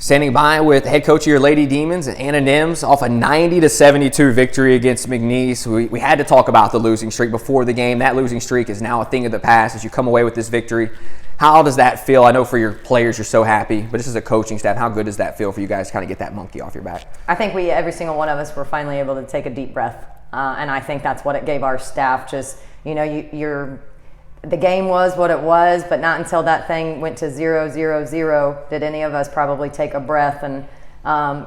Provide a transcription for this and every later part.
Standing by with head coach of your Lady Demons, Anna Nimz, off a 90-72 victory against McNeese. We had to talk about the losing streak before the game. That losing streak is now a thing of the past as you come away with this victory. How does that feel? I know for your players you're so happy, but just as a coaching staff, how good does that feel for you guys to kind of get that monkey off your back? I think every single one of us were finally able to take a deep breath. And I think that's what it gave our staff. Just, the game was what it was, but not until that thing went to 0-0-0 did any of us probably take a breath. And,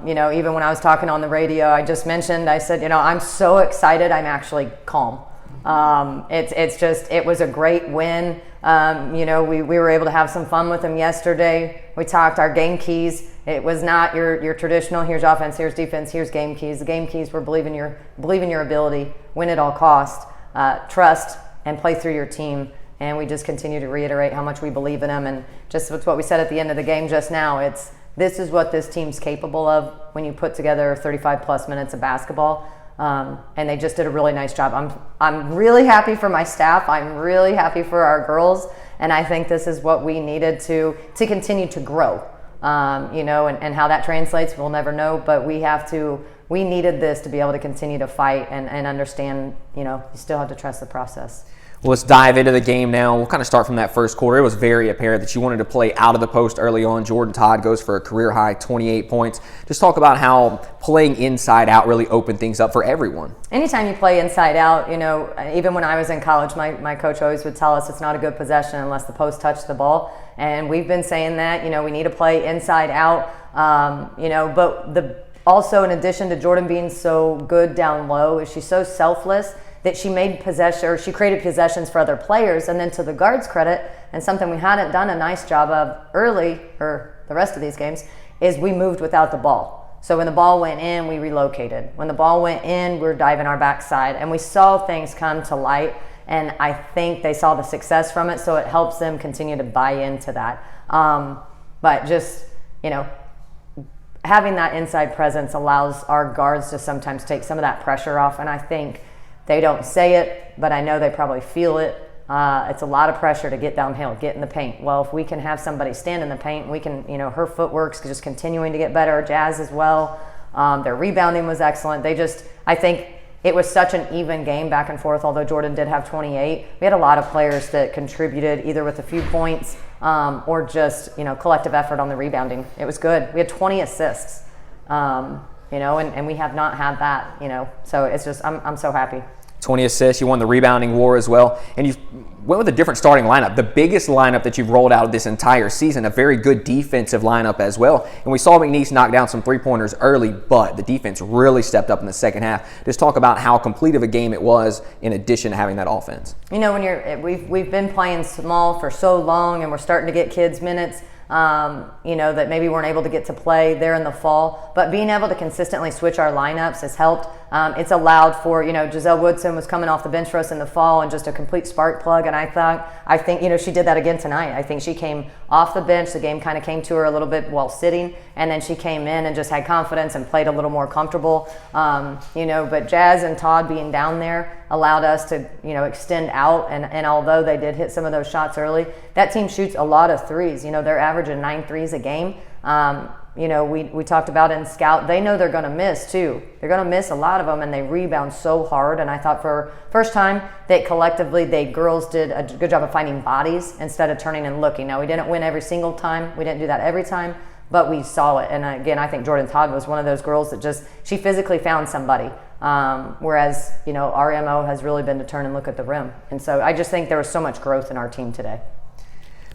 even when I was talking on the radio, I just mentioned, I said, I'm so excited, I'm actually calm. It was a great win. We were able to have some fun with them yesterday. We talked our game keys. It was not your traditional, here's offense, here's defense, here's game keys. The game keys were believe in your ability, win at all costs, trust, and play through your team. And we just continue to reiterate how much we believe in them. And just what we said at the end of the game just now, this is what this team's capable of when you put together 35 plus minutes of basketball. And they just did a really nice job. I'm really happy for my staff. I'm really happy for our girls. And I think this is what we needed to continue to grow. And how that translates, we'll never know. But we needed this to be able to continue to fight and understand, you still have to trust the process. Well, let's dive into the game now. We'll kind of start from that first quarter. It was very apparent that you wanted to play out of the post early on. Jordan Todd goes for a career-high 28 points. Just talk about how playing inside out really opened things up for everyone. Anytime you play inside out, even when I was in college, my coach always would tell us it's not a good possession unless the post touched the ball. And we've been saying that, we need to play inside out, but also in addition to Jordan being so good down low, is she's so selfless that she created possessions for other players. And then to the guards' credit, and something we hadn't done a nice job of early, or the rest of these games, is we moved without the ball. So when the ball went in, we relocated. When the ball went in, we were diving our backside. And we saw things come to light, and I think they saw the success from it, so it helps them continue to buy into that. But just, having that inside presence allows our guards to sometimes take some of that pressure off, and I think they don't say it, but I know they probably feel it. It's a lot of pressure to get downhill, get in the paint. Well, if we can have somebody stand in the paint, we can, her footwork's just continuing to get better, Jazz as well. Their rebounding was excellent. I think it was such an even game back and forth, although Jordan did have 28. We had a lot of players that contributed either with a few points or just, collective effort on the rebounding. It was good. We had 20 assists, and we have not had that, so it's just, I'm so happy. 20 assists, you won the rebounding war as well, and you went with a different starting lineup, the biggest lineup that you've rolled out this entire season, a very good defensive lineup as well. And we saw McNeese knock down some three-pointers early, but the defense really stepped up in the second half. Just talk about how complete of a game it was in addition to having that offense. When we've been playing small for so long, and we're starting to get kids minutes, that maybe weren't able to get to play there in the fall. But being able to consistently switch our lineups has helped. It's allowed for, Giselle Woodson was coming off the bench for us in the fall and just a complete spark plug. And I think, she did that again tonight. I think she came off the bench. The game kind of came to her a little bit while sitting. And then she came in and just had confidence and played a little more comfortable. But Jazz and Todd being down there allowed us to, extend out. And although they did hit some of those shots early, that team shoots a lot of threes. They're averaging 9 threes a game. We talked about in scout, they know they're going to miss too. They're going to miss a lot of them, and they rebound so hard. And I thought for first time that collectively girls did a good job of finding bodies instead of turning and looking. Now, we didn't win every single time. We didn't do that every time, but we saw it. And again, I think Jordan Todd was one of those girls that she physically found somebody. Whereas, our MO has really been to turn and look at the rim. And so I just think there was so much growth in our team today.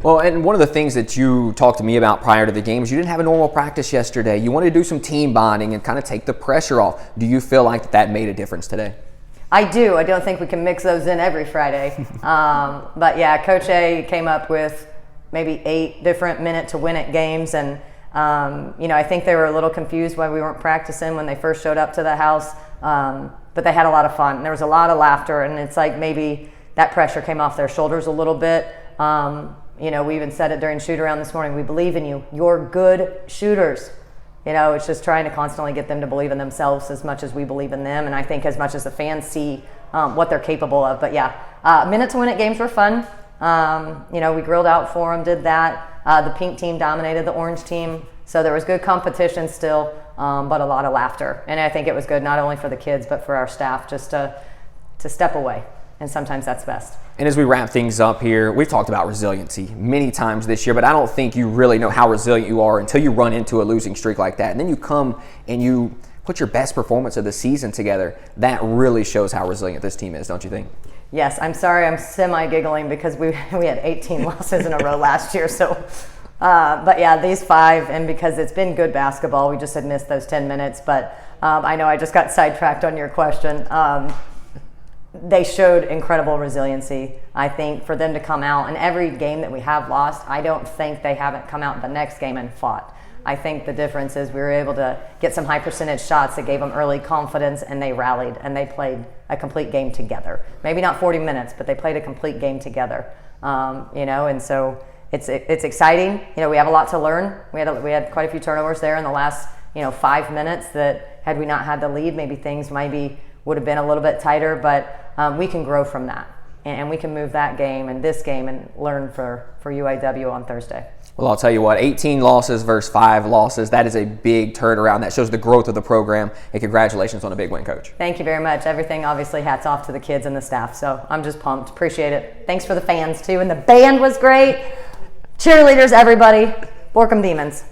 Well, and one of the things that you talked to me about prior to the game is you didn't have a normal practice yesterday. You wanted to do some team bonding and kind of take the pressure off. Do you feel like that made a difference today? I do. I don't think we can mix those in every Friday. But yeah, Coach A came up with maybe 8 different minute-to-win-it games. And, I think they were a little confused why we weren't practicing when they first showed up to the house. But they had a lot of fun. There was a lot of laughter, and it's like maybe that pressure came off their shoulders a little bit. We even said it during shoot-around this morning. We believe in you. You're good shooters. It's just trying to constantly get them to believe in themselves as much as we believe in them, and I think as much as the fans see what they're capable of. But yeah, minute-to-win-it games were fun. We grilled out for them, did that. The pink team dominated the orange team. So there was good competition still, but a lot of laughter. And I think it was good not only for the kids, but for our staff just to step away. And sometimes that's best. And as we wrap things up here, we've talked about resiliency many times this year, but I don't think you really know how resilient you are until you run into a losing streak like that. And then you come and you put your best performance of the season together. That really shows how resilient this team is, don't you think? Yes, I'm sorry, I'm semi-giggling because we had 18 losses in a row last year. So, but yeah, these 5, and because it's been good basketball, we just had missed those 10 minutes. But I know I just got sidetracked on your question. They showed incredible resiliency. I think for them to come out, and every game that we have lost, I don't think they haven't come out the next game and fought. I think the difference is we were able to get some high percentage shots that gave them early confidence, and they rallied and they played a complete game together. Maybe not 40 minutes, but they played a complete game together. And so it's exciting. We have a lot to learn. We had quite a few turnovers there in the last 5 minutes that had we not had the lead, maybe things would have been a little bit tighter, but we can grow from that, and we can move that game and this game and learn for UAW on Thursday. Well, I'll tell you what, 18 losses versus 5 losses, that is a big turnaround. That shows the growth of the program, and congratulations on a big win, Coach. Thank you very much. Everything, obviously, hats off to the kids and the staff, so I'm just pumped. Appreciate it. Thanks for the fans, too, and the band was great. Cheerleaders, everybody. Borkum Demons.